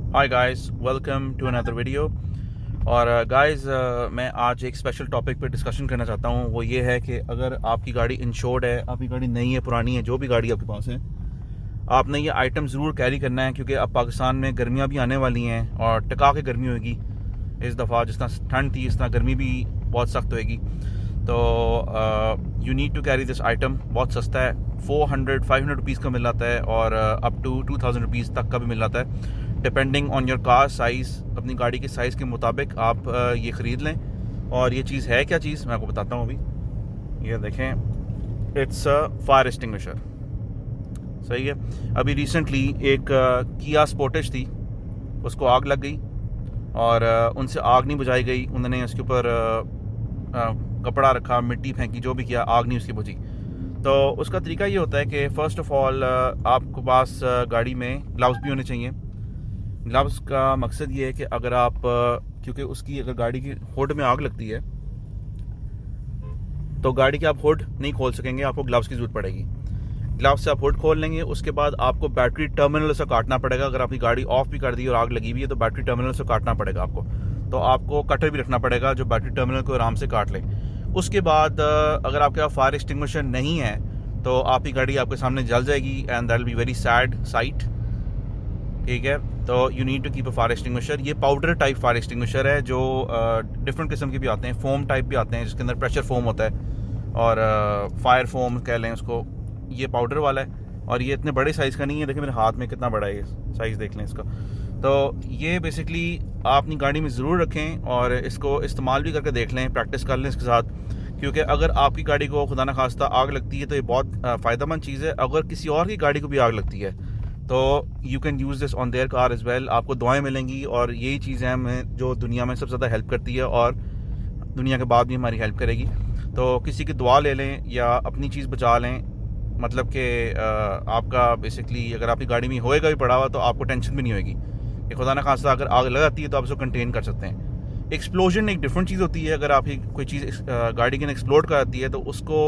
Hi guys, welcome to another video. और guys मैं आज एक स्पेशल टॉपिक पे डिस्कशन करना चाहता हूँ। वो ये है कि अगर आपकी गाड़ी इंश्योर्ड है, आपकी गाड़ी नई है, पुरानी है, जो भी गाड़ी आपके पास है, आपने ये आइटम ज़रूर कैरी करना है, क्योंकि अब पाकिस्तान में गर्मियाँ भी आने वाली हैं और टिका के गर्मी होगी इस दफ़ा। जिस तरह ठंड थी इस तरह गर्मी भी बहुत सख्त होएगी। तो you need to carry this item. बहुत सस्ता है, 400-500 रुपीज़ का मिल जाता है और अप टू 2000 रुपीज़ तक का भी मिल जाता है, depending on your car size. अपनी गाड़ी के साइज़ के मुताबिक आप ये ख़रीद लें। और ये चीज़ है क्या चीज़, मैं आपको बताता हूँ अभी। ये देखें, इट्स अ फायर एक्सटिंग्विशर। सही है। अभी रिसेंटली एक किया स्पोर्टेज थी, उसको आग लग गई और उनसे आग नहीं बुझाई गई। उन्होंने उसके ऊपर कपड़ा रखा, मिट्टी फेंकी, जो भी किया, आग नहीं उसकी बुझी। तो उसका तरीका ये होता है कि फ़र्स्ट ऑफ़ ऑल आपके पास गाड़ी में ग्लव्स भी होने चाहिए। ग्लव्स का मकसद ये है कि अगर आप क्योंकि उसकी अगर गाड़ी की हुड में आग लगती है तो गाड़ी की आप हुड नहीं खोल सकेंगे, आपको ग्लव्स की ज़रूरत पड़ेगी। ग्लव्स से आप हुड खोल लेंगे, उसके बाद आपको बैटरी टर्मिनल से काटना पड़ेगा। अगर आपकी गाड़ी ऑफ भी कर दी और आग लगी हुई है तो बैटरी टर्मिनल से काटना पड़ेगा आपको। तो आपको कटर भी रखना पड़ेगा जो बैटरी टर्मिनल को आराम से काट ले। उसके बाद अगर आपके पास फायर एक्सटिंग्विशर नहीं है तो आपकी गाड़ी आपके सामने जल जाएगी and that will be very sad sight. ठीक है, तो you need to keep a fire extinguisher. ये पाउडर टाइप फायर एक्सटिंग्विशर है, जो डिफरेंट किस्म के भी आते हैं, फोम टाइप भी आते हैं जिसके अंदर प्रेशर फोम होता है और फायर फोम कह लें उसको। ये पाउडर वाला है और ये इतने बड़े साइज़ का नहीं है। देखिए मेरे हाथ में कितना बड़ा है, ये साइज़ देख लें इसका। तो ये बेसिकली आप अपनी गाड़ी में ज़रूर रखें और इसको इस्तेमाल भी करके देख लें, प्रैक्टिस कर लें इसके साथ। क्योंकि अगर आपकी गाड़ी को खुदा न खास्ता आग लगती है तो ये बहुत फ़ायदेमंद चीज़ है। अगर किसी और की गाड़ी को भी आग लगती है तो you can use this on their car as well. आपको दुआएं मिलेंगी और यही चीज़ है हमें जो दुनिया में सबसे ज़्यादा हेल्प करती है और दुनिया के बाद भी हमारी हेल्प करेगी। तो किसी की दुआ ले लें या अपनी चीज़ बचा लें। मतलब कि आपका बेसिकली अगर आपकी गाड़ी में होएगा भी पड़ा हुआ तो आपको टेंशन भी नहीं होगी कि खुदा न खास्ता अगर आग लग जाती है तो आप उसको कंटेन कर सकते हैं। एक्सप्लोजन एक डिफरेंट चीज़ होती है। अगर आपकी कोई चीज़ गाड़ी के अंदर एक्सप्लोड कर जाती है तो उसको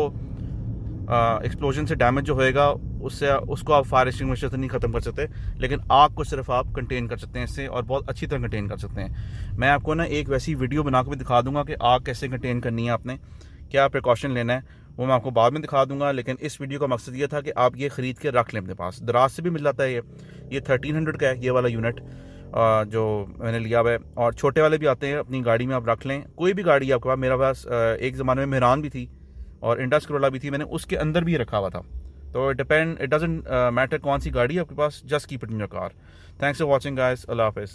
एक्सप्लोजन से डैमेज जो होएगा उसको आप फायर एक्सटिंग्विशर से नहीं ख़त्म कर सकते, लेकिन आग को सिर्फ आप कंटेन कर सकते हैं इससे, और बहुत अच्छी तरह कंटेन कर सकते हैं। मैं आपको ना एक वैसी वीडियो बना के भी दिखा दूंगा कि आग कैसे कंटेन करनी है, आपने क्या प्रिकॉशन लेना है, वो मैं आपको बाद में दिखा दूंगा। लेकिन इस वीडियो का मकसद ये था कि आप ये ख़रीद के रख लें अपने पास। दराज से भी मिल जाता है ये 1300 का है ये वाला यूनिट जो मैंने लिया हुआ है। और छोटे वाले भी आते हैं, अपनी गाड़ी में आप रख लें। कोई भी गाड़ी आपके पास, मेरे पास एक ज़माने में मेहरान भी थी और इंडस करोला भी थी, मैंने उसके अंदर भी रखा हुआ था। तो इट डजेंट मैटर कौन सी गाड़ी है आपके पास, just keep it in your car. Thanks for watching guys, Allah हाफिज़।